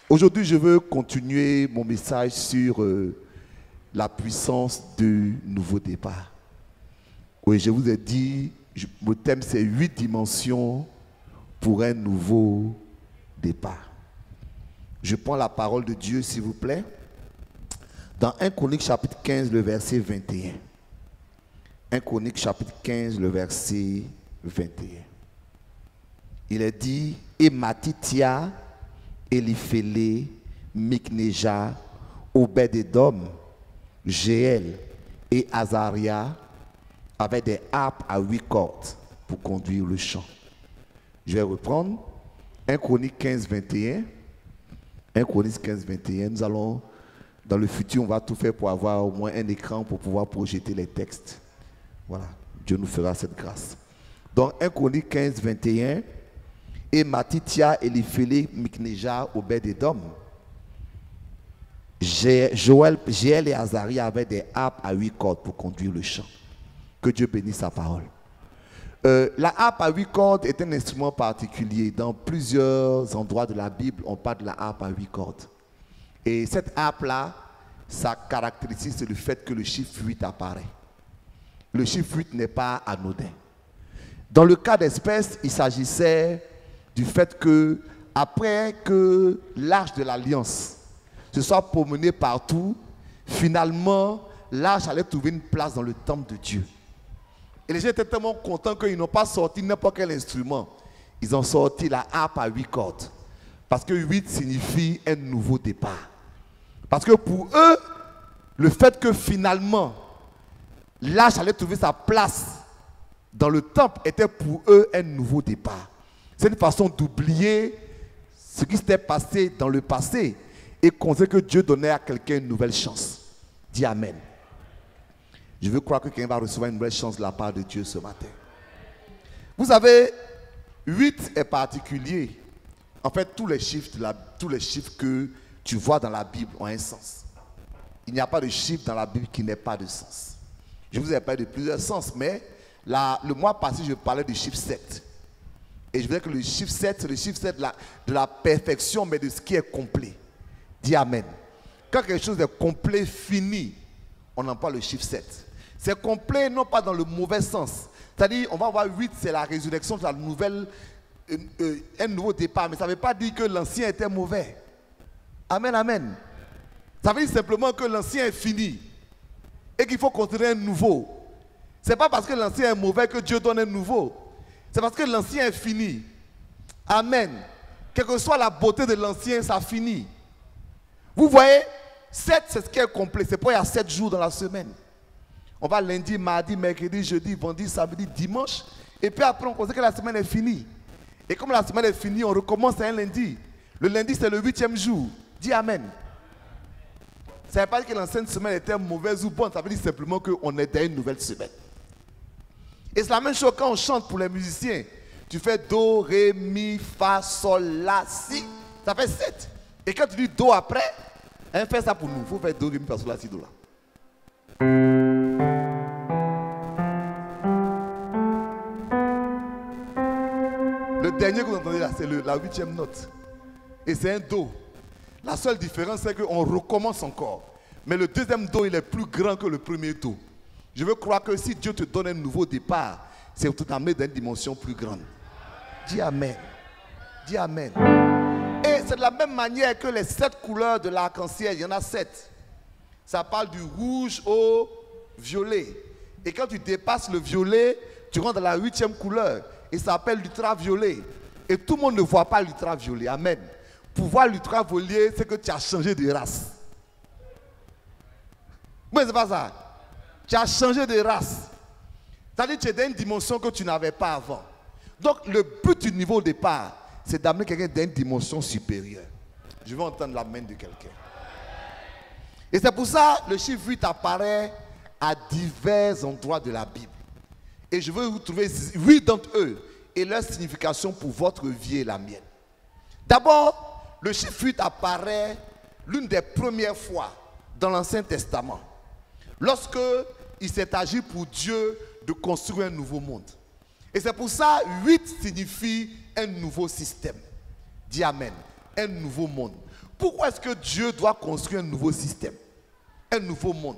Aujourd'hui, je veux continuer mon message sur la puissance du nouveau départ. Oui, je vous ai dit, le thème c'est 8 dimensions pour un nouveau départ. Je prends la parole de Dieu, s'il vous plaît, dans 1 Chroniques chapitre 15, le verset 21. 1 Chroniques chapitre 15, le verset 21. Il est dit, et Matitia, Eliphélé, Mikneja, Obed-Edom, Jéel et Azaria avaient des harpes à 8 cordes pour conduire le chant. Je vais reprendre 1 Chroniques 15, 21. 1 Chroniques 15, 21. Nous allons, dans le futur, on va tout faire pour avoir au moins un écran pour pouvoir projeter les textes. Voilà, Dieu nous fera cette grâce. Donc 1 Chroniques 15, 21. Et Matitia, Eliphélé, Mikneja, Obed-Edom, Jéel et Azaria avaient des harpes à 8 cordes pour conduire le chant. Que Dieu bénisse sa parole. La harpe à 8 cordes est un instrument particulier. Dans plusieurs endroits de la Bible, on parle de la harpe à 8 cordes. Et cette harpe-là, sa caractéristique, c'est le fait que le chiffre 8 apparaît. Le chiffre 8 n'est pas anodin. Dans le cas d'espèce, il s'agissait du fait que, après que l'arche de l'Alliance se soit promenée partout, finalement, l'arche allait trouver une place dans le temple de Dieu. Et les gens étaient tellement contents qu'ils n'ont pas sorti n'importe quel instrument. Ils ont sorti la harpe à 8 cordes. Parce que 8 signifie un nouveau départ. Parce que pour eux, le fait que finalement, l'arche allait trouver sa place dans le temple était pour eux un nouveau départ. C'est une façon d'oublier ce qui s'était passé dans le passé et considérer que Dieu donnait à quelqu'un une nouvelle chance. Dis Amen. Je veux croire que quelqu'un va recevoir une nouvelle chance de la part de Dieu ce matin. Vous savez, 8 est particulier. En fait, tous les chiffres que tu vois dans la Bible ont un sens. Il n'y a pas de chiffre dans la Bible qui n'ait pas de sens. Je vous ai parlé de plusieurs sens, mais le mois passé, je parlais du chiffre 7. Et je veux dire que le chiffre 7, c'est le chiffre 7 de la perfection, mais de ce qui est complet. Dis Amen. Quand quelque chose est complet, fini, on emploie le chiffre 7. C'est complet, non pas dans le mauvais sens. C'est-à-dire, on va voir 8, c'est la résurrection de la nouvelle, un nouveau départ. Mais ça ne veut pas dire que l'ancien était mauvais. Amen, amen. Ça veut dire simplement que l'ancien est fini. Et qu'il faut construire un nouveau. Ce n'est pas parce que l'ancien est mauvais que Dieu donne un nouveau. C'est parce que l'ancien est fini. Amen. Quelle que soit la beauté de l'ancien, ça finit. Vous voyez, 7, c'est ce qui est complet. C'est pourquoi il y a 7 jours dans la semaine. On va lundi, mardi, mercredi, jeudi, vendredi, samedi, dimanche. Et puis après, on considère que la semaine est finie. Et comme la semaine est finie, on recommence à un lundi. Le lundi, c'est le 8e jour. Dis Amen. Ça ne veut pas dire que l'ancienne semaine était mauvaise ou bonne. Ça veut dire simplement qu'on est dans une nouvelle semaine. Et c'est la même chose quand on chante pour les musiciens. Tu fais Do, Ré, Mi, Fa, Sol, La, Si. Ça fait 7. Et quand tu dis Do après, hein, fais ça pour nous. Il faut faire Do, Ré, Mi, Fa, Sol, La, Si, Do, La. Le dernier que vous entendez là, c'est la 8e note. Et c'est un Do. La seule différence, c'est qu'on recommence encore. Mais le deuxième Do, il est plus grand que le premier Do. Je veux croire que si Dieu te donne un nouveau départ, c'est pour t'amener dans une dimension plus grande. Dis Amen. Dis Amen. Et c'est de la même manière que les 7 couleurs de l'arc-en-ciel. Il y en a 7. Ça parle du rouge au violet. Et quand tu dépasses le violet, tu rentres dans la 8e couleur. Et ça s'appelle l'ultraviolet. Et tout le monde ne voit pas l'ultraviolet. Amen. Pour voir l'ultraviolet, c'est que tu as changé de race. Mais c'est pas ça. Tu as changé de race. C'est-à-dire que tu es dans une dimension que tu n'avais pas avant. Donc le but du niveau de départ, c'est d'amener quelqu'un dans une dimension supérieure. Je veux entendre la main de quelqu'un. Et c'est pour ça que le chiffre 8 apparaît à divers endroits de la Bible. Et je veux vous trouver 8 d'entre eux et leur signification pour votre vie et la mienne. D'abord, le chiffre 8 apparaît l'une des premières fois dans l'Ancien Testament, lorsque il s'est agi pour Dieu de construire un nouveau monde. Et c'est pour ça, 8 signifie un nouveau système. Dis Amen. Un nouveau monde. Pourquoi est-ce que Dieu doit construire un nouveau système? Un nouveau monde.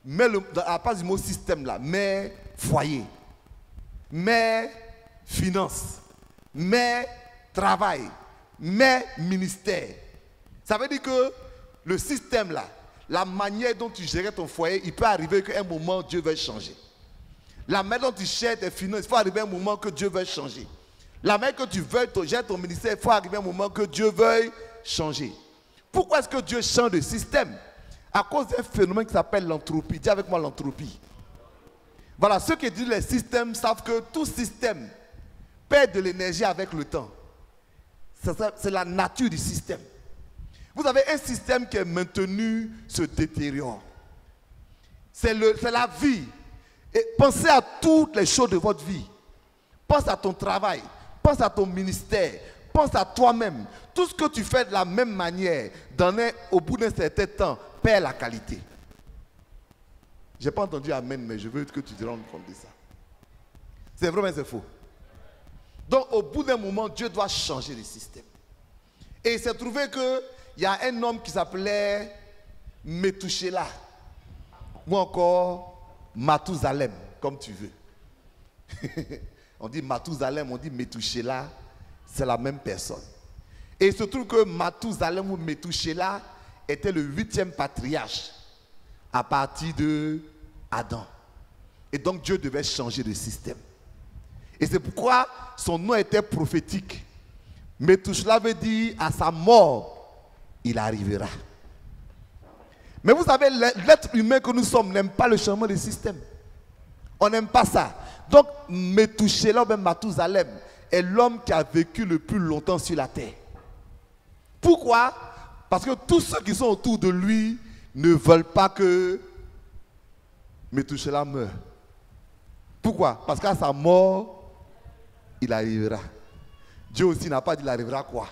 Mais à la place du mot système là, mais foyer, mais finance, mais travail, mais ministère. Ça veut dire que le système là, la manière dont tu gères ton foyer, il peut arriver qu'à un moment Dieu va changer. La manière dont tu gères tes finances, il faut arriver à un moment que Dieu veuille changer. La manière que tu veuilles gérer ton ministère, il faut arriver à un moment que Dieu veuille changer. Pourquoi est-ce que Dieu change de système? À cause d'un phénomène qui s'appelle l'entropie. Dis avec moi l'entropie. Voilà, ceux qui disent les systèmes savent que tout système perd de l'énergie avec le temps. C'est la nature du système. Vous avez un système qui est maintenu, se détériore. C'est la vie. Et pensez à toutes les choses de votre vie. Pense à ton travail, pense à ton ministère, pense à toi-même. Tout ce que tu fais de la même manière, au bout d'un certain temps, perd la qualité. Je n'ai pas entendu Amen, mais je veux que tu te rendes compte de ça. C'est vrai, mais c'est faux. Donc, au bout d'un moment, Dieu doit changer le système. Et il s'est trouvé qu'il y a un homme qui s'appelait Métouchéla, ou encore Mathusalem, comme tu veux. On dit Mathusalem, on dit Métouchéla, c'est la même personne. Et il se trouve que Mathusalem ou Métouchéla était le 8e patriarche à partir de Adam. Et donc Dieu devait changer de système. Et c'est pourquoi son nom était prophétique. Métouchéla veut dire à sa mort, il arrivera. Mais vous savez, l'être humain que nous sommes n'aime pas le changement de système. On n'aime pas ça. Donc, Métouchéla, ou même Mathusalem, est l'homme qui a vécu le plus longtemps sur la terre. Pourquoi? Parce que tous ceux qui sont autour de lui ne veulent pas que Métouchéla meure. Pourquoi? Parce qu'à sa mort, il arrivera. Dieu aussi n'a pas dit il arrivera quoi?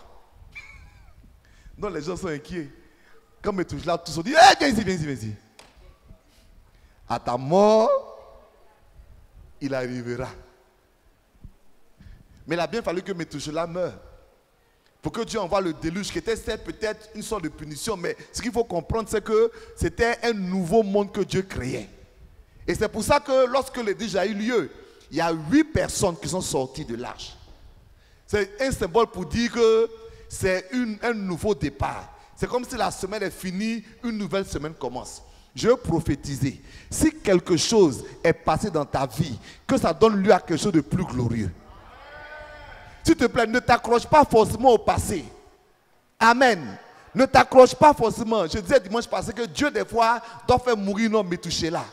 Donc les gens sont inquiets. Quand Métouchéla, tous ont dit, hey, viens ici, viens ici, viens ici. À ta mort, il arrivera. Mais il a bien fallu que Métouchéla meure. Pour que Dieu envoie le déluge, qui était peut-être une sorte de punition, mais ce qu'il faut comprendre, c'est que c'était un nouveau monde que Dieu créait. Et c'est pour ça que lorsque le déluge a eu lieu, il y a 8 personnes qui sont sorties de l'arche. C'est un symbole pour dire que c'est un nouveau départ. C'est comme si la semaine est finie, une nouvelle semaine commence. Je veux prophétiser. Si quelque chose est passé dans ta vie, que ça donne lieu à quelque chose de plus glorieux. S'il te plaît, ne t'accroche pas forcément au passé. Amen. Ne t'accroche pas forcément. Je disais dimanche passé que Dieu, des fois, doit faire mourir notre Métouchéla.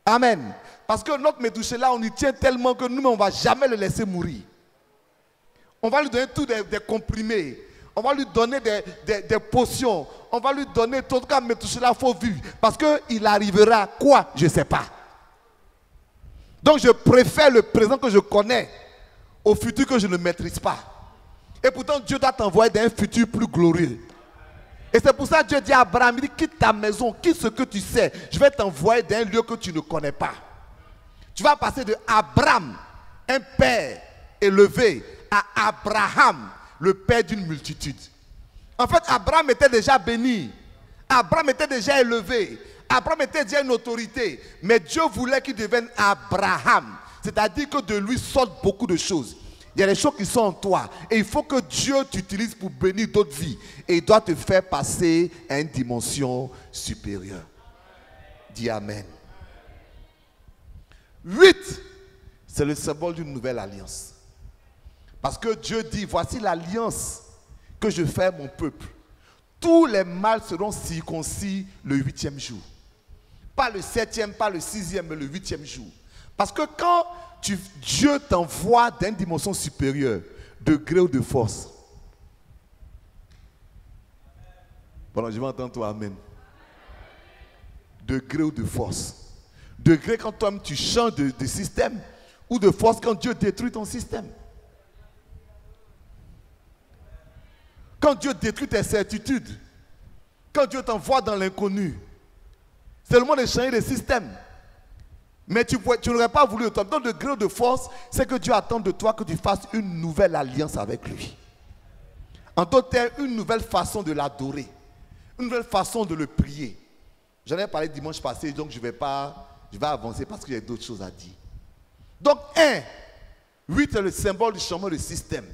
Amen. Parce que notre Métouchéla, on y tient tellement que nous, on ne va jamais le laisser mourir. On va lui donner tous des comprimés. On va lui donner des potions. On va lui donner, en tout cas, Métouchéla, il faut vivre. Parce qu'il arrivera quoi? Je ne sais pas. Donc je préfère le présent que je connais au futur que je ne maîtrise pas. Et pourtant Dieu doit t'envoyer dans un futur plus glorieux. Et c'est pour ça que Dieu dit à Abraham, il dit, quitte ta maison, quitte ce que tu sais. Je vais t'envoyer dans un lieu que tu ne connais pas. Tu vas passer de Abraham, un père élevé, à Abraham, le père d'une multitude. En fait, Abraham était déjà béni. Abraham était déjà élevé. Abraham était déjà une autorité, mais Dieu voulait qu'il devienne Abraham. C'est-à-dire que de lui sortent beaucoup de choses. Il y a des choses qui sont en toi. Et il faut que Dieu t'utilise pour bénir d'autres vies. Et il doit te faire passer à une dimension supérieure. Dis Amen. 8, c'est le symbole d'une nouvelle alliance. Parce que Dieu dit, voici l'alliance que je fais à mon peuple. Tous les mâles seront circoncis le 8e jour. Pas le 7e, pas le 6e, mais le 8e jour. Parce que quand Dieu t'envoie dans une dimension supérieure, de gré ou de force. Bon, je vais entendre toi, Amen. De gré ou de force. De gré quand toi-même tu changes de système, ou de force quand Dieu détruit ton système. Quand Dieu détruit tes certitudes, quand Dieu t'envoie dans l'inconnu, c'est le moment de changer de système. Mais tu n'aurais pas voulu de toi. Donc le degré de force, c'est que Dieu attend de toi que tu fasses une nouvelle alliance avec lui. En d'autres termes, une nouvelle façon de l'adorer. Une nouvelle façon de le prier. J'en ai parlé dimanche passé, donc je vais avancer parce que j'ai d'autres choses à dire. Donc 1, 8 est le symbole du changement de système.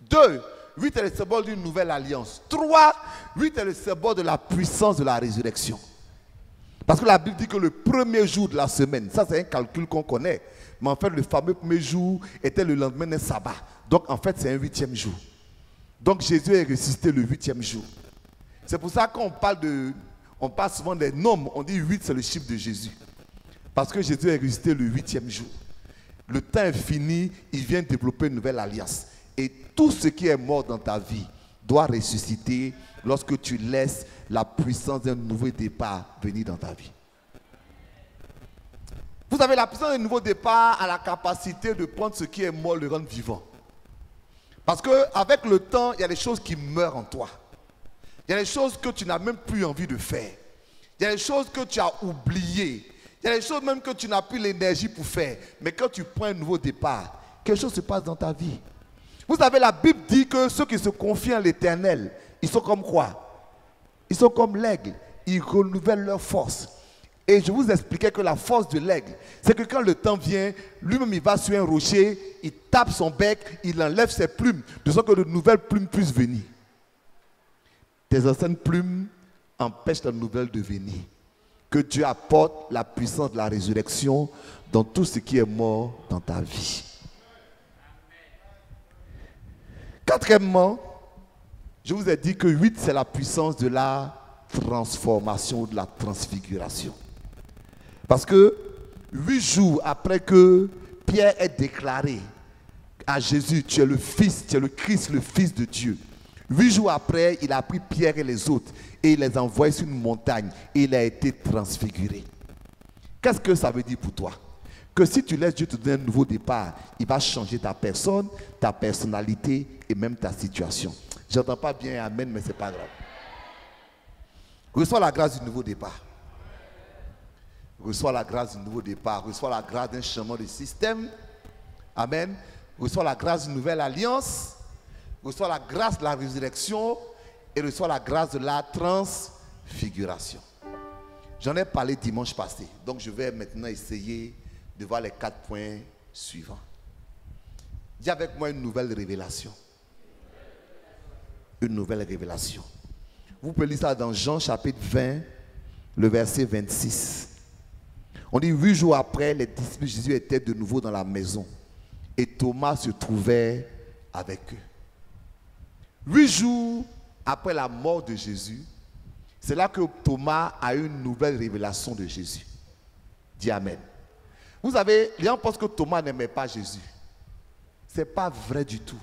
2, 8 est le symbole d'une nouvelle alliance. 3, 8 est le symbole de la puissance de la résurrection. Parce que la Bible dit que le premier jour de la semaine, ça c'est un calcul qu'on connaît, mais en fait le fameux premier jour était le lendemain d'un sabbat. Donc en fait c'est un 8e jour. Donc Jésus est ressuscité le 8e jour. C'est pour ça qu'on parle souvent des nombres, on dit 8 c'est le chiffre de Jésus. Parce que Jésus est ressuscité le 8e jour. Le temps est fini, il vient développer une nouvelle alliance. Et tout ce qui est mort dans ta vie doit ressusciter lorsque tu laisses la puissance d'un nouveau départ venir dans ta vie. Vous avez la puissance d'un nouveau départ à la capacité de prendre ce qui est mort, le rendre vivant. Parce qu'avec le temps, il y a des choses qui meurent en toi. Il y a des choses que tu n'as même plus envie de faire. Il y a des choses que tu as oubliées. Il y a des choses même que tu n'as plus l'énergie pour faire. Mais quand tu prends un nouveau départ, quelque chose se passe dans ta vie. Vous savez, la Bible dit que ceux qui se confient en l'Éternel, ils sont comme quoi? Ils sont comme l'aigle. Ils renouvellent leur force. Et je vous expliquais que la force de l'aigle, c'est que quand le temps vient, lui-même il va sur un rocher, il tape son bec, il enlève ses plumes, de sorte que de nouvelles plumes puissent venir. Tes anciennes plumes empêchent la nouvelle de venir. Que Dieu apporte la puissance de la résurrection dans tout ce qui est mort dans ta vie. Quatrièmement, je vous ai dit que 8, c'est la puissance de la transformation, de la transfiguration. Parce que 8 jours après que Pierre ait déclaré à Jésus, tu es le Fils, tu es le Christ, le Fils de Dieu. 8 jours après, il a pris Pierre et les autres et il les a envoyés sur une montagne et il a été transfiguré. Qu'est-ce que ça veut dire pour toi? Que si tu laisses Dieu te donner un nouveau départ, il va changer ta personne, ta personnalité et même ta situation. J'entends pas bien amen, mais c'est pas grave. Reçois la grâce du nouveau départ. Reçois la grâce du nouveau départ. Reçois la grâce d'un changement de système. Amen. Reçois la grâce d'une nouvelle alliance. Reçois la grâce de la résurrection. Et reçois la grâce de la transfiguration. J'en ai parlé dimanche passé. Donc je vais maintenant essayer de voir les 4 points suivants. Dis avec moi une nouvelle révélation. Une nouvelle révélation. Vous pouvez lire ça dans Jean chapitre 20, le verset 26. On dit 8 jours après, les disciples de Jésus étaient de nouveau dans la maison. Et Thomas se trouvait avec eux. 8 jours après la mort de Jésus, c'est là que Thomas a eu une nouvelle révélation de Jésus. Dis amen. Vous savez, les gens pensent que Thomas n'aimait pas Jésus. Ce n'est pas vrai du tout.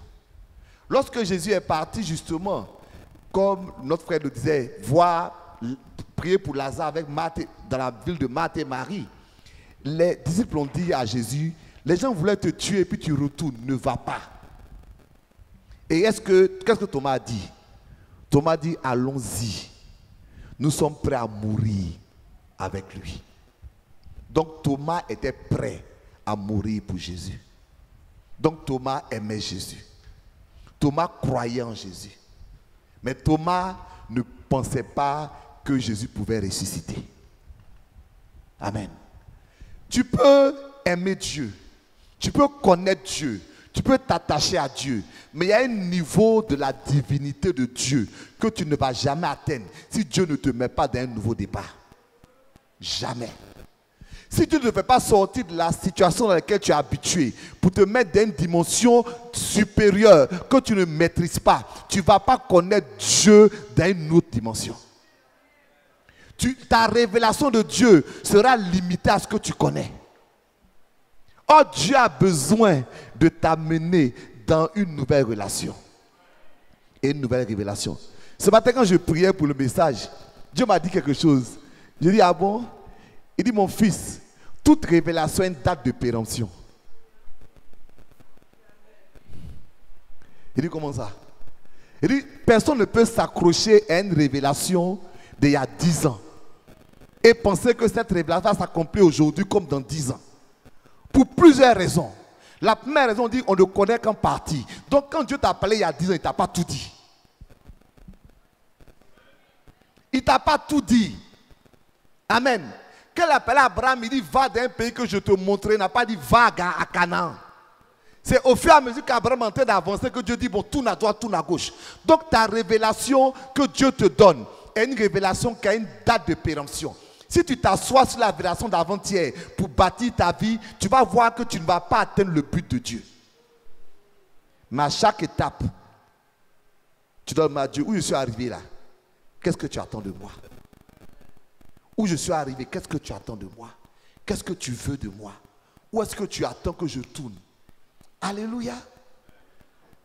Lorsque Jésus est parti justement, comme notre frère le disait, prier pour Lazare avec Marthe, dans la ville de Marthe et Marie, les disciples ont dit à Jésus, les gens voulaient te tuer et puis tu retournes, ne va pas. Et qu'est-ce que Thomas a dit? Thomas a dit, allons-y. Nous sommes prêts à mourir avec lui. Donc Thomas était prêt à mourir pour Jésus. Donc Thomas aimait Jésus. Thomas croyait en Jésus. Mais Thomas ne pensait pas que Jésus pouvait ressusciter. Amen. Tu peux aimer Dieu. Tu peux connaître Dieu. Tu peux t'attacher à Dieu. Mais il y a un niveau de la divinité de Dieu que tu ne vas jamais atteindre si Dieu ne te met pas dans un nouveau départ. Jamais. Si tu ne fais pas sortir de la situation dans laquelle tu es habitué pour te mettre dans une dimension supérieure que tu ne maîtrises pas, tu ne vas pas connaître Dieu dans une autre dimension. Ta révélation de Dieu sera limitée à ce que tu connais. Oh, Dieu a besoin de t'amener dans une nouvelle relation et une nouvelle révélation. Ce matin, quand je priais pour le message, Dieu m'a dit quelque chose. Je dis, ah bon? Il dit, mon fils, toute révélation a une date de péremption. Il dit, comment ça? Il dit, personne ne peut s'accrocher à une révélation d'il y a 10 ans et penser que cette révélation va s'accomplir aujourd'hui comme dans 10 ans. Pour plusieurs raisons. La première raison, on dit, on ne connaît qu'en partie. Donc quand Dieu t'a parlé il y a 10 ans, il ne t'a pas tout dit. Il ne t'a pas tout dit. Amen. Quand il a appelé Abraham, il dit, va dans un pays que je te montrerai. Il n'a pas dit, va à Canaan. C'est au fur et à mesure qu'Abraham est en train d'avancer que Dieu dit, bon, tourne à droite, tourne à gauche. Donc ta révélation que Dieu te donne est une révélation qui a une date de péremption. Si tu t'assois sur la révélation d'avant-hier pour bâtir ta vie, tu vas voir que tu ne vas pas atteindre le but de Dieu. Mais à chaque étape, tu dois demander à Dieu, où je suis arrivé là? Qu'est-ce que tu attends de moi? Où je suis arrivé, qu'est-ce que tu attends de moi? Qu'est-ce que tu veux de moi? Où est-ce que tu attends que je tourne? Alléluia.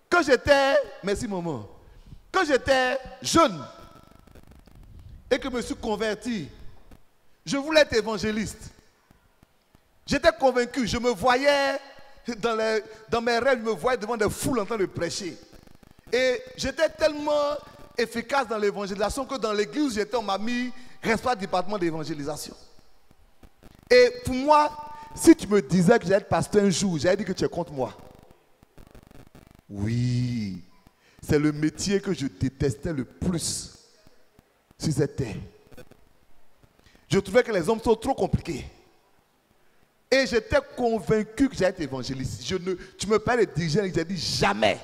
Quand j'étais, merci maman, quand j'étais jeune et que je me suis converti, je voulais être évangéliste. J'étais convaincu, je me voyais dans mes rêves, je me voyais devant des foules en train de prêcher. Et j'étais tellement efficace dans l'évangélisation que dans l'église où j'étais, on m'a mis responsable du département d'évangélisation. Et pour moi, si tu me disais que j'allais être pasteur un jour, j'allais dire que tu es contre moi. Oui, c'est le métier que je détestais le plus sur cette terre. Je trouvais que les hommes sont trop compliqués. Et j'étais convaincu que j'allais être évangéliste. Tu me parles de dirigeants et j'ai dit jamais.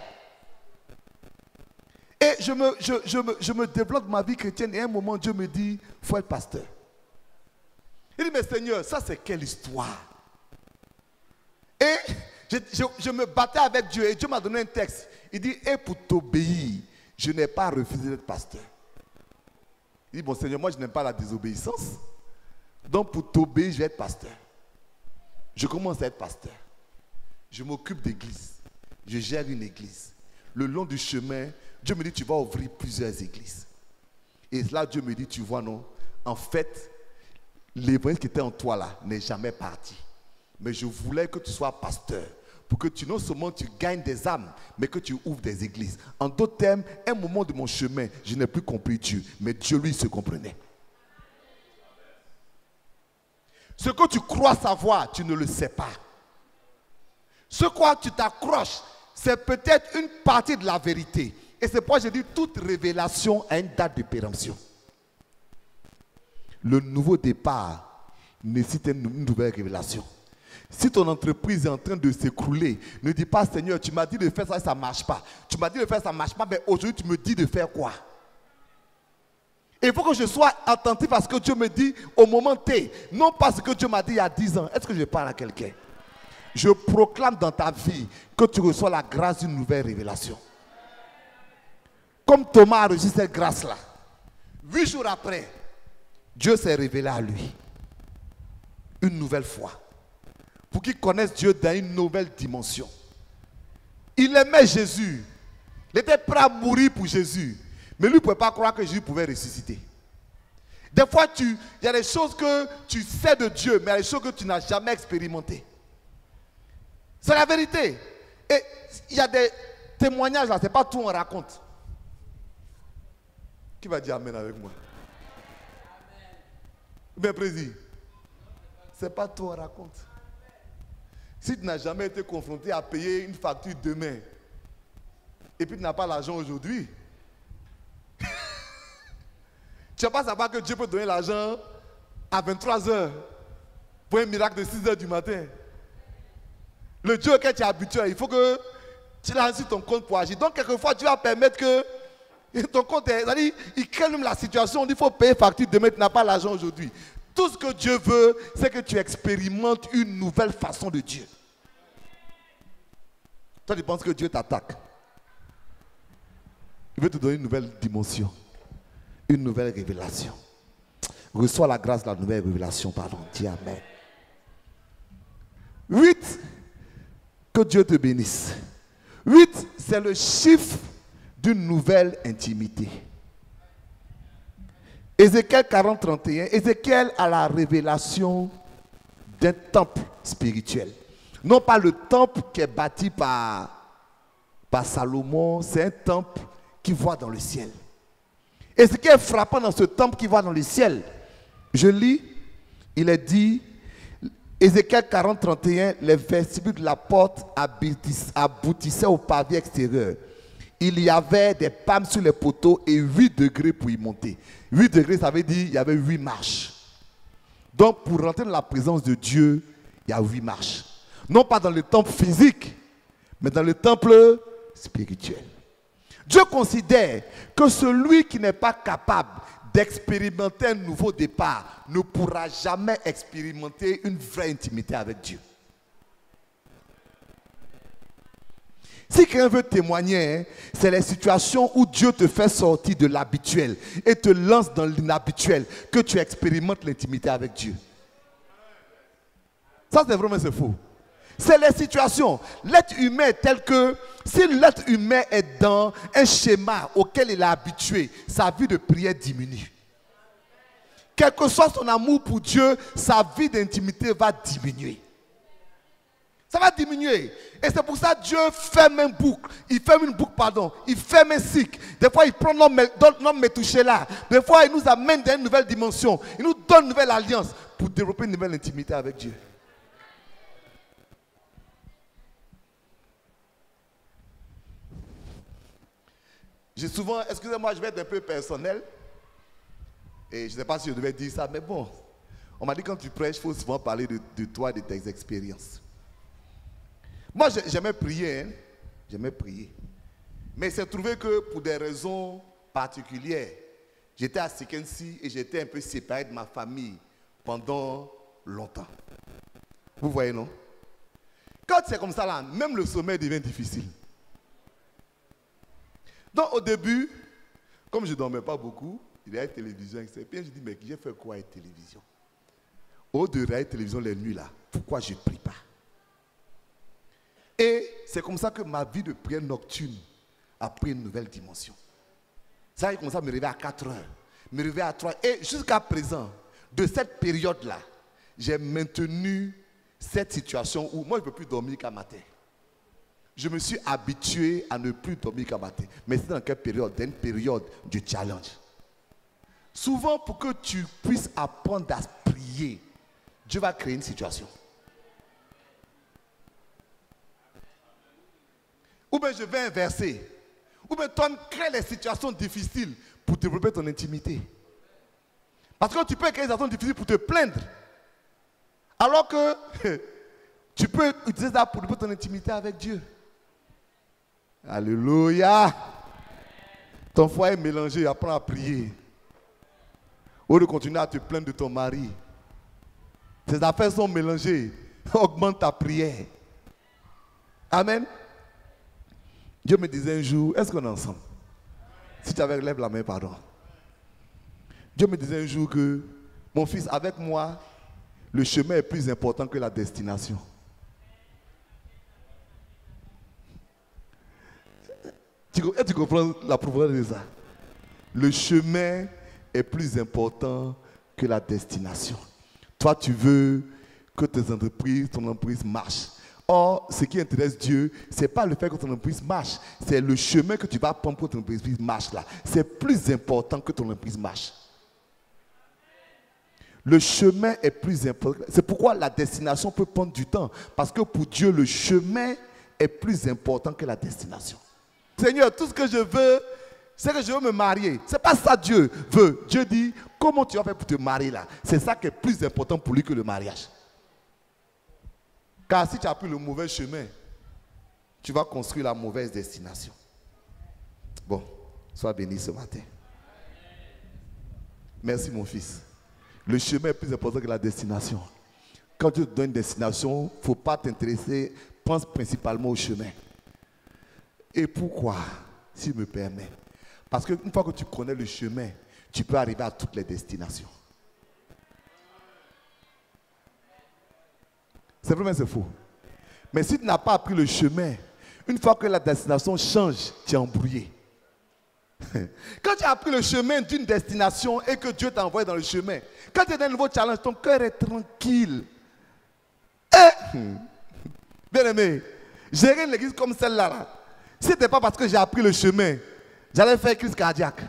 Et je me développe ma vie chrétienne et à un moment Dieu me dit, il faut être pasteur. Il dit, mais Seigneur, ça c'est quelle histoire? Et je me battais avec Dieu et Dieu m'a donné un texte. Il dit, et pour t'obéir, je n'ai pas refusé d'être pasteur. Il dit, bon Seigneur, moi je n'aime pas la désobéissance. Donc pour t'obéir, je vais être pasteur. Je commence à être pasteur. Je m'occupe d'église. Je gère une église. Le long du chemin, Dieu me dit, tu vas ouvrir plusieurs églises. Et là, Dieu me dit, tu vois, non, en fait, l'évangile qui était en toi là n'est jamais parti. Mais je voulais que tu sois pasteur. Pour que non seulement tu gagnes des âmes, mais que tu ouvres des églises. En d'autres termes, un moment de mon chemin, je n'ai plus compris Dieu. Mais Dieu, lui, se comprenait. Ce que tu crois savoir, tu ne le sais pas. Ce quoi tu t'accroches, c'est peut-être une partie de la vérité. Et c'est pourquoi je dis toute révélation a une date de péremption. Le nouveau départ nécessite une nouvelle révélation. Si ton entreprise est en train de s'écrouler, ne dis pas, Seigneur, tu m'as dit de faire ça et ça ne marche pas. Tu m'as dit de faire ça, ça ne marche pas, mais aujourd'hui tu me dis de faire quoi? Il faut que je sois attentif à ce que Dieu me dit au moment T. Non pas ce que Dieu m'a dit il y a 10 ans. Est-ce que je parle à quelqu'un? Je proclame dans ta vie que tu reçois la grâce d'une nouvelle révélation. Comme Thomas a reçu cette grâce-là. 8 jours après, Dieu s'est révélé à lui. Une nouvelle fois. Pour qu'il connaisse Dieu dans une nouvelle dimension. Il aimait Jésus. Il était prêt à mourir pour Jésus. Mais lui ne pouvait pas croire que Jésus pouvait ressusciter. Des fois, il y a des choses que tu sais de Dieu, mais il y a des choses que tu n'as jamais expérimentées. C'est la vérité. Et il y a des témoignages là, ce n'est pas tout on raconte. Qui va dire Amen avec moi? Bien, président. Ce n'est pas tout on raconte. Si tu n'as jamais été confronté à payer une facture demain, et puis tu n'as pas l'argent aujourd'hui, tu ne vas pas savoir que Dieu peut donner l'argent à 23 heures pour un miracle de 6 heures du matin. Le Dieu auquel tu es habitué, il faut que tu l'as sur ton compte pour agir. Donc, quelquefois, Dieu va permettre que ton compte, c'est-à-dire, il crée même la situation, il faut payer facture demain, tu n'as pas l'argent aujourd'hui. Tout ce que Dieu veut, c'est que tu expérimentes une nouvelle façon de Dieu. Toi, tu penses que Dieu t'attaque. Il veut te donner une nouvelle dimension. Une nouvelle révélation. Reçois la grâce de la nouvelle révélation. Pardon. Dis Amen. 8. Que Dieu te bénisse. 8, c'est le chiffre d'une nouvelle intimité. Ézéchiel 40, 31. Ézéchiel a la révélation d'un temple spirituel. Non pas le temple qui est bâti par Salomon, c'est un temple qui voit dans le ciel. Et ce qui est frappant dans ce temple qui voit dans le ciel, je lis, il est dit, Ézéchiel 40, 31, les vestibules de la porte aboutissaient au pavé extérieur. Il y avait des palmes sur les poteaux et 8 degrés pour y monter. 8 degrés, ça veut dire qu'il y avait 8 marches. Donc, pour rentrer dans la présence de Dieu, il y a 8 marches. Non pas dans le temple physique, mais dans le temple spirituel. Dieu considère que celui qui n'est pas capable d'expérimenter un nouveau départ ne pourra jamais expérimenter une vraie intimité avec Dieu. Si quelqu'un veut témoigner, c'est les situations où Dieu te fait sortir de l'habituel et te lance dans l'inhabituel que tu expérimentes l'intimité avec Dieu. Ça, c'est vraiment faux. C'est les situations. L'être humain est tel que si l'être humain est dans un schéma auquel il est habitué, sa vie de prière diminue. Quel que soit son amour pour Dieu, sa vie d'intimité va diminuer. Ça va diminuer. Et c'est pour ça que Dieu ferme une boucle. Il ferme une boucle, pardon. Il ferme un cycle. Des fois, il prend notre métouché là. Des fois, il nous amène dans une nouvelle dimension. Il nous donne une nouvelle alliance pour développer une nouvelle intimité avec Dieu. J'ai souvent, excusez-moi, je vais être un peu personnel. Et je ne sais pas si je devais dire ça, mais bon. On m'a dit quand tu prêches, il faut souvent parler de toi, de tes expériences. Moi, j'aimais prier, hein. J'aimais prier. Mais il s'est trouvé que pour des raisons particulières, j'étais à Sikensi et j'étais un peu séparé de ma famille pendant longtemps. Vous voyez, non? Quand c'est comme ça, là, même le sommeil devient difficile. Donc, au début, comme je ne dormais pas beaucoup, il y avait la télévision, etc. Puis je dis, mais j'ai fait quoi avec la télévision? Au de la télévision les nuits, là, pourquoi je ne prie pas? Et c'est comme ça que ma vie de prière nocturne a pris une nouvelle dimension. Ça, j'ai commencé à me réveiller à 4 heures, me réveiller à 3 heures. Et jusqu'à présent, de cette période-là, j'ai maintenu cette situation où moi, je ne peux plus dormir qu'à matin. Je me suis habitué à ne plus dormir qu'à matin. Mais c'est dans quelle période? Dans une période du challenge. Souvent, pour que tu puisses apprendre à prier, Dieu va créer une situation. Ou bien je vais inverser. Ou bien toi, crée les situations difficiles pour développer ton intimité. Parce que tu peux créer des situations difficiles pour te plaindre. Alors que tu peux utiliser ça pour développer ton intimité avec Dieu. Alléluia. Ton foyer est mélangé, apprends à prier. Au lieu de continuer à te plaindre de ton mari. Tes affaires sont mélangées. Augmente ta prière. Amen. Dieu me disait un jour, est-ce qu'on est ensemble? Si tu avais lève la main, pardon. Dieu me disait un jour que, mon fils, avec moi, le chemin est plus important que la destination. Tu comprends la profondeur de ça? Le chemin est plus important que la destination. Toi, tu veux que ton entreprise marche. Or, ce qui intéresse Dieu, ce n'est pas le fait que ton entreprise marche, c'est le chemin que tu vas prendre pour que ton entreprise marche là. C'est plus important que ton entreprise marche. Le chemin est plus important. C'est pourquoi la destination peut prendre du temps. Parce que pour Dieu, le chemin est plus important que la destination. Seigneur, tout ce que je veux, c'est que je veux me marier. Ce n'est pas ça Dieu veut. Dieu dit, comment tu vas faire pour te marier là? C'est ça qui est plus important pour lui que le mariage. Car si tu as pris le mauvais chemin, tu vas construire la mauvaise destination. Bon, sois béni ce matin. Merci mon fils. Le chemin est plus important que la destination. Quand Dieu te donne une destination, il ne faut pas t'intéresser, pense principalement au chemin. Et pourquoi, s'il me permet? Parce qu'une fois que tu connais le chemin, tu peux arriver à toutes les destinations. C'est vrai, mais c'est faux. Mais si tu n'as pas appris le chemin, une fois que la destination change, tu es embrouillé. Quand tu as appris le chemin d'une destination et que Dieu t'a envoyé dans le chemin, quand tu es dans un nouveau challenge, ton cœur est tranquille. Bien aimé, gérer l'église comme celle-là, si ce n'est pas parce que j'ai appris le chemin, j'allais faire crise cardiaque.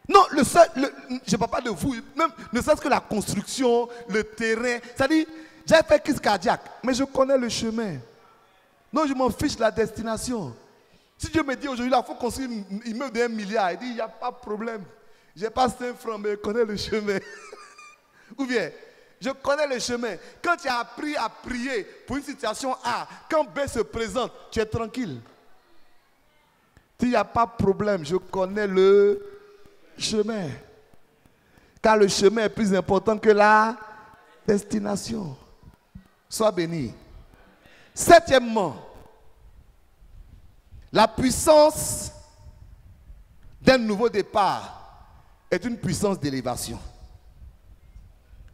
Non, je ne parle pas de vous, même ne serait-ce que la construction, le terrain. C'est-à-dire, j'allais faire crise cardiaque, mais je connais le chemin. Non, je m'en fiche de la destination. Si Dieu me dit aujourd'hui, il faut construire un immeuble d'1 milliard, il dit, il n'y a pas de problème. Je n'ai pas 5 francs, mais je connais le chemin. Ou bien, je connais le chemin. Quand tu as appris à prier pour une situation A, quand B se présente, tu es tranquille. Il n'y a pas de problème, je connais le chemin. Car le chemin est plus important que la destination. Sois béni. Septièmement, la puissance d'un nouveau départ est une puissance d'élévation.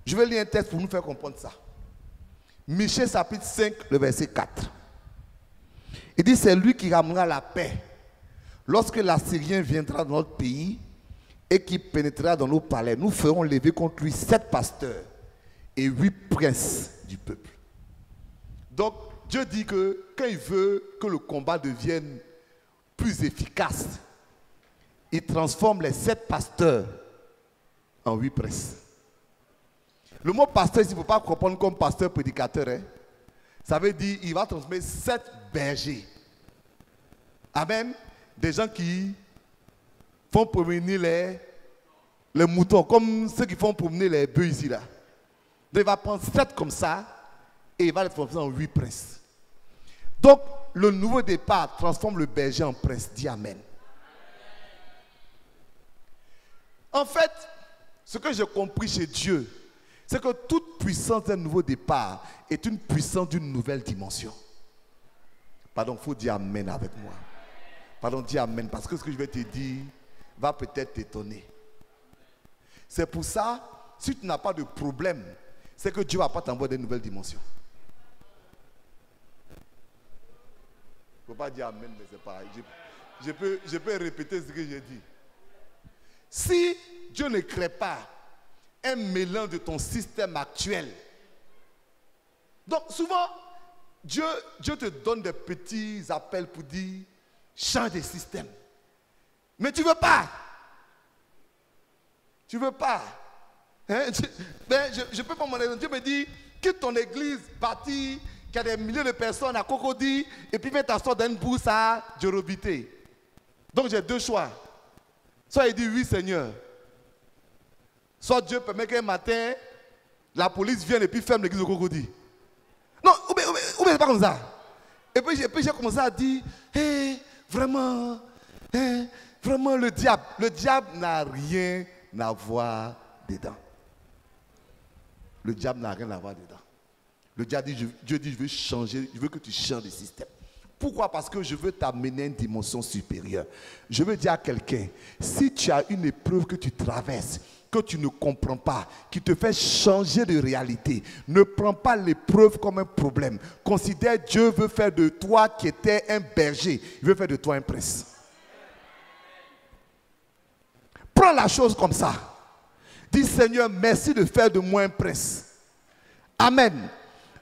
Je vais lire un texte pour nous faire comprendre ça. Michée chapitre 5, le verset 4. Il dit, c'est lui qui ramènera la paix lorsque l'Assyrien viendra dans notre pays et qui pénétrera dans nos palais. Nous ferons lever contre lui 7 pasteurs et 8 princes du peuple. Donc, Dieu dit que quand il veut que le combat devienne plus efficace, il transforme les 7 pasteurs en 8 princes. Le mot pasteur, il ne faut pas comprendre comme pasteur prédicateur. Hein. Ça veut dire qu'il va transmettre 7 bergers. Amen. Des gens qui font promener les moutons, comme ceux qui font promener les bœufs ici. Là. Donc il va prendre 7 comme ça et il va les transformer en 8 princes. Donc le nouveau départ transforme le berger en prince. Dis amen. En fait, ce que j'ai compris chez Dieu, c'est que toute puissance d'un nouveau départ est une puissance d'une nouvelle dimension. Pardon, il faut dire amen avec moi. Pardon, dis amen, parce que ce que je vais te dire va peut-être t'étonner. C'est pour ça, si tu n'as pas de problème, c'est que Dieu ne va pas t'envoyer de nouvelles dimensions. Il ne faut pas dire amen, mais c'est pareil. Je peux répéter ce que j'ai dit. Si Dieu ne crée pas un mélange de ton système actuel, donc souvent, Dieu te donne des petits appels pour dire change de système. Mais tu ne veux pas. Tu ne veux pas. Hein? Je peux pas m'en aller. Dieu me dit, quitte ton église bâtie, qui a des milliers de personnes à Cocody, et puis viens t'asseoir dans une bourse à Djorobité. Donc j'ai 2 choix. Soit il dit oui Seigneur. Soit Dieu permet qu'un matin, la police vienne et puis ferme l'église de Cocody. Non, ou bien c'est pas comme ça. Et puis j'ai commencé à dire, hey, vraiment, le diable n'a rien à voir dedans. Le diable n'a rien à voir dedans. Le diable dit, Dieu dit, je veux changer, je veux que tu changes de système. Pourquoi? Parce que je veux t'amener à une dimension supérieure. Je veux dire à quelqu'un, si tu as une épreuve que tu traverses, que tu ne comprends pas, qui te fait changer de réalité, ne prends pas l'épreuve comme un problème. Considère Dieu veut faire de toi qui étais un berger, il veut faire de toi un prince. Prends la chose comme ça. Dis Seigneur, merci de faire de moi un prince. Amen.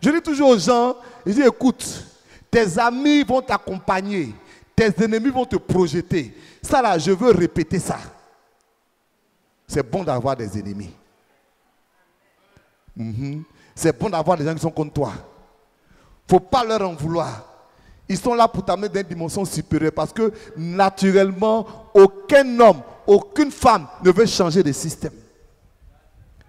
Je dis toujours aux gens, je dis écoute, tes amis vont t'accompagner, tes ennemis vont te projeter. Ça là, je veux répéter ça. C'est bon d'avoir des ennemis. C'est bon d'avoir des gens qui sont contre toi. Il ne faut pas leur en vouloir. Ils sont là pour t'amener dans une dimension supérieure parce que naturellement, aucun homme, aucune femme ne veut changer de système.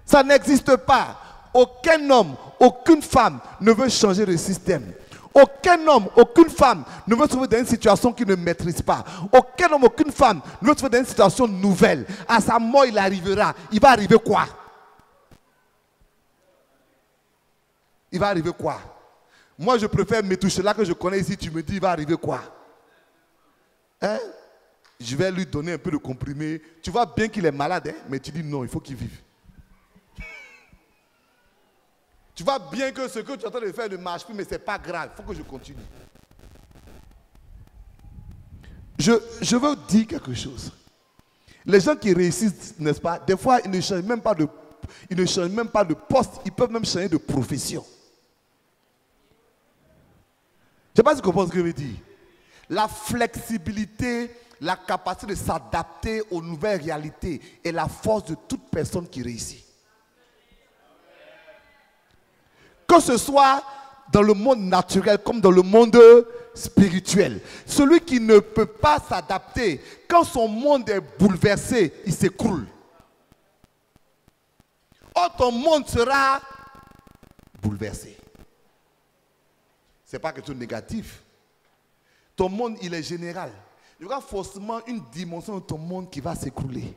Ça n'existe pas. Aucun homme, aucune femme ne veut changer de système. Aucun homme, aucune femme ne veut se trouver dans une situation qu'il ne maîtrise pas. Aucun homme, aucune femme ne veut se trouver dans une situation nouvelle. À sa mort, il arrivera. Il va arriver quoi? Il va arriver quoi? Moi, je préfère me toucher là que je connais ici. Tu me dis, il va arriver quoi? Hein? Je vais lui donner un peu de comprimé. Tu vois bien qu'il est malade, hein? Mais tu dis non, il faut qu'il vive. Tu vois bien que ce que tu es en train de faire ne marche plus, mais ce n'est pas grave. Il faut que je continue. Je veux dire quelque chose. Les gens qui réussissent, n'est-ce pas, des fois, ils ne changent même pas de poste, ils peuvent même changer de profession. Je ne sais pas si tu comprends ce que je veux dire. La flexibilité, la capacité de s'adapter aux nouvelles réalités est la force de toute personne qui réussit. Que ce soit dans le monde naturel comme dans le monde spirituel. Celui qui ne peut pas s'adapter, quand son monde est bouleversé, il s'écroule. Or, ton monde sera bouleversé. Ce n'est pas quelque chose de négatif. Ton monde, il est général. Il y aura forcément une dimension de ton monde qui va s'écrouler.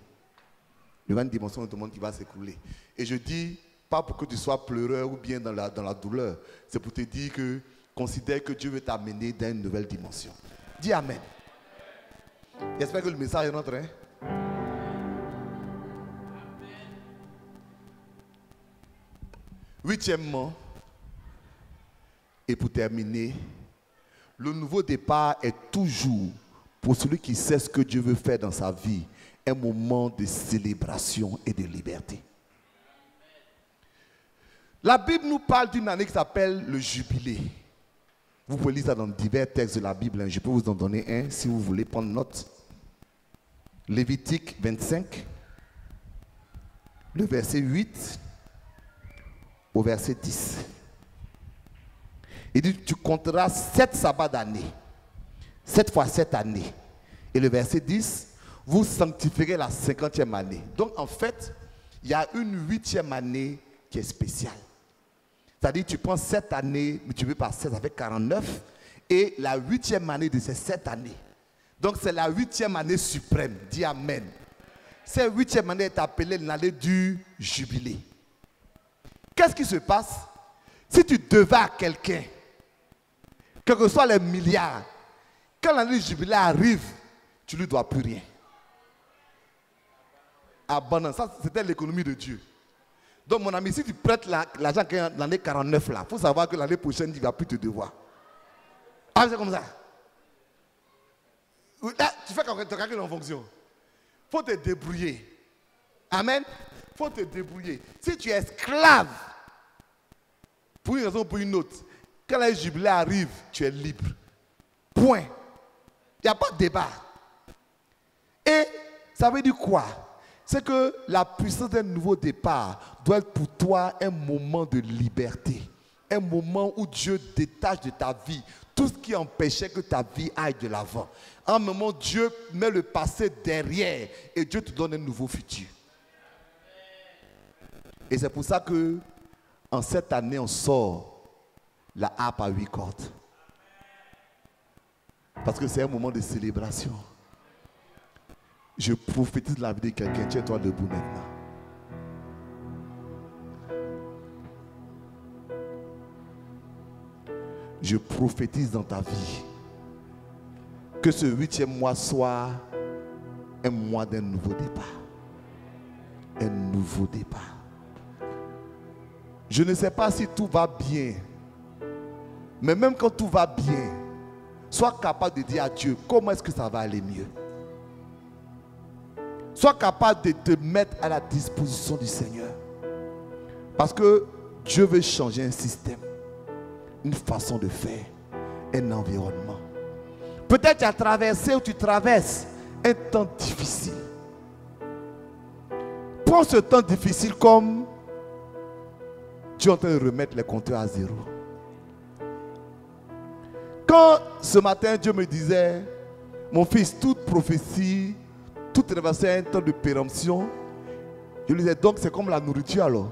Il y aura une dimension de ton monde qui va s'écrouler. Et je dis, pas pour que tu sois pleureur ou bien dans la douleur. C'est pour te dire que considère que Dieu veut t'amener dans une nouvelle dimension. Dis Amen. J'espère que le message est rentré. Huitièmement, et pour terminer, le nouveau départ est toujours, pour celui qui sait ce que Dieu veut faire dans sa vie, un moment de célébration et de liberté. La Bible nous parle d'une année qui s'appelle le jubilé. Vous pouvez lire ça dans divers textes de la Bible. Je peux vous en donner un si vous voulez prendre note. Lévitique 25, le verset 8 au verset 10. Il dit, tu compteras 7 sabbats d'année. 7 fois 7 années. Et le verset 10, vous sanctifierez la 50e année. Donc en fait, il y a une 8e année qui est spéciale. C'est-à-dire, tu prends 7 années, multiplié par 7, ça fait 49. Et la 8e année de ces 7 années. Donc c'est la 8e année suprême. Dis Amen. Cette 8e année est appelée l'année du jubilé. Qu'est-ce qui se passe? Si tu devais à quelqu'un, quels que soient les milliards, quand l'année du jubilé arrive, tu ne lui dois plus rien. Abandonne. Ça, c'était l'économie de Dieu. Donc, mon ami, si tu prêtes l'argent l'année 49, il faut savoir que l'année prochaine, il ne va plus te devoir. Ah, c'est comme ça. Là, tu fais ton calcul en fonction. Il faut te débrouiller. Amen. Il faut te débrouiller. Si tu es esclave, pour une raison ou pour une autre, quand le jubilé arrive, tu es libre. Point. Il n'y a pas de débat. Et ça veut dire quoi? C'est que la puissance d'un nouveau départ doit être pour toi un moment de liberté. Un moment où Dieu détache de ta vie tout ce qui empêchait que ta vie aille de l'avant. Un moment, Dieu met le passé derrière et Dieu te donne un nouveau futur. Et c'est pour ça que en cette année, on sort la harpe à 8 cordes. Parce que c'est un moment de célébration. Je prophétise la vie de quelqu'un. Tiens-toi debout maintenant. Je prophétise dans ta vie que ce 8e mois soit un mois d'un nouveau départ. Un nouveau départ. Je ne sais pas si tout va bien, mais même quand tout va bien, sois capable de dire à Dieu comment est-ce que ça va aller mieux. Sois capable de te mettre à la disposition du Seigneur. Parce que Dieu veut changer un système, une façon de faire, un environnement. Peut-être tu as traversé ou tu traverses un temps difficile. Prends ce temps difficile comme Dieu est en train de remettre les compteurs à zéro. Quand ce matin Dieu me disait, mon fils, toute prophétie, toute révélation a un temps de péremption, je lui disais, donc c'est comme la nourriture alors.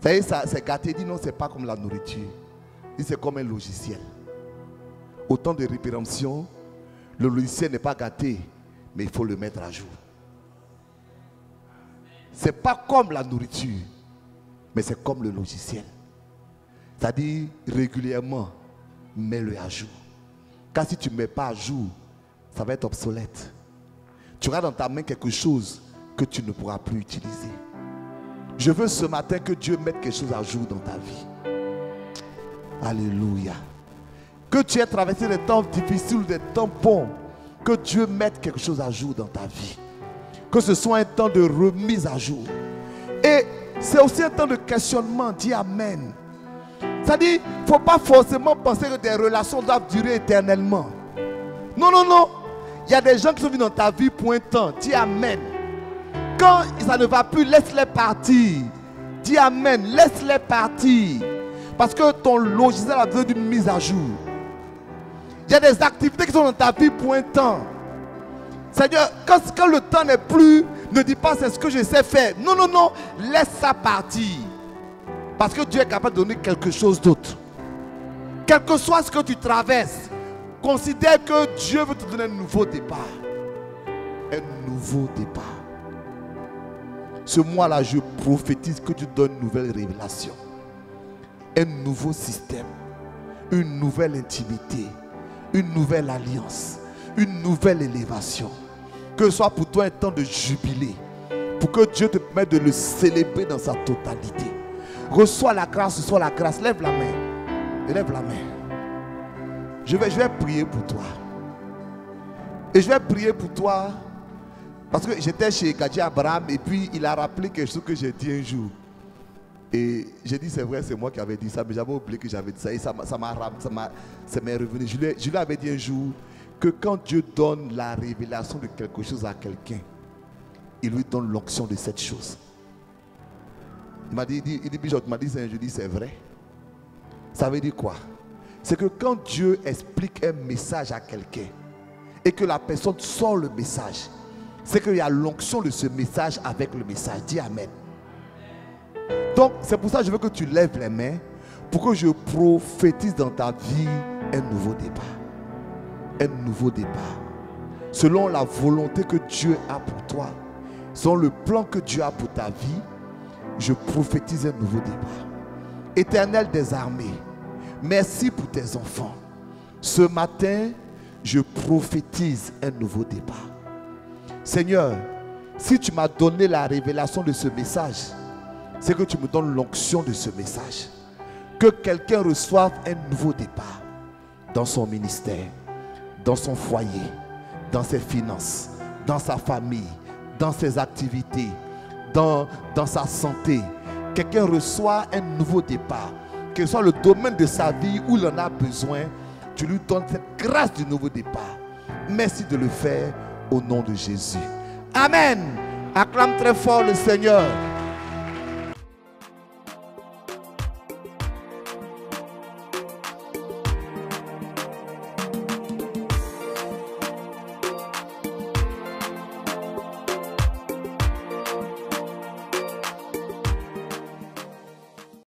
Ça y est, c'est gâté. Il dit non, c'est pas comme la nourriture. Il dit c'est comme un logiciel. Au temps de péremption, le logiciel n'est pas gâté, mais il faut le mettre à jour. C'est pas comme la nourriture, mais c'est comme le logiciel. C'est-à-dire régulièrement, mets-le à jour. Car si tu ne mets pas à jour, ça va être obsolète. Tu auras dans ta main quelque chose que tu ne pourras plus utiliser. Je veux ce matin que Dieu mette quelque chose à jour dans ta vie. Alléluia. Que tu aies traversé des temps difficiles ou des temps bons, que Dieu mette quelque chose à jour dans ta vie. Que ce soit un temps de remise à jour. Et c'est aussi un temps de questionnement. Dis Amen. C'est-à-dire, il ne faut pas forcément penser que des relations doivent durer éternellement. Non, non, non. Il y a des gens qui sont venus dans ta vie pour un temps. Dis Amen. Quand ça ne va plus, laisse-les partir. Dis Amen. Laisse-les partir. Parce que ton logiciel a besoin d'une mise à jour. Il y a des activités qui sont dans ta vie pour un temps. Seigneur, quand le temps n'est plus, ne dis pas c'est ce que je sais faire. Non, non, non. Laisse ça partir. Parce que Dieu est capable de donner quelque chose d'autre. Quel que soit ce que tu traverses, considère que Dieu veut te donner un nouveau départ. Un nouveau départ. Ce mois-là, je prophétise que Dieu donne une nouvelle révélation. Un nouveau système. Une nouvelle intimité. Une nouvelle alliance. Une nouvelle élévation. Que ce soit pour toi un temps de jubilé. Pour que Dieu te permette de le célébrer dans sa totalité. Reçois la grâce, reçois la grâce. Lève la main. Lève la main. Je vais prier pour toi. Et je vais prier pour toi. Parce que j'étais chez Gadji Abraham. Et puis il a rappelé quelque chose que j'ai dit un jour. Et j'ai dit c'est vrai, c'est moi qui avais dit ça. Mais j'avais oublié que j'avais dit ça. Et ça m'est revenu. Je lui avais dit un jour que quand Dieu donne la révélation de quelque chose à quelqu'un, il lui donne l'onction de cette chose. Il m'a dit, Bishop, il m'a dit ça, je dis c'est vrai. Ça veut dire quoi? C'est que quand Dieu explique un message à quelqu'un et que la personne sort le message, c'est qu'il y a l'onction de ce message avec le message. Dis Amen. Donc c'est pour ça que je veux que tu lèves les mains pour que je prophétise dans ta vie un nouveau départ. Un nouveau départ. Selon la volonté que Dieu a pour toi, selon le plan que Dieu a pour ta vie, je prophétise un nouveau départ. Éternel des armées, merci pour tes enfants. Ce matin, je prophétise un nouveau départ. Seigneur, si tu m'as donné la révélation de ce message, c'est que tu me donnes l'onction de ce message. Que quelqu'un reçoive un nouveau départ dans son ministère, dans son foyer, dans ses finances, dans sa famille, dans ses activités, dans sa santé. Quelqu'un reçoit un nouveau départ. Que ce soit le domaine de sa vie où il en a besoin, tu lui donnes cette grâce du nouveau départ. Merci de le faire au nom de Jésus. Amen. Acclame très fort le Seigneur.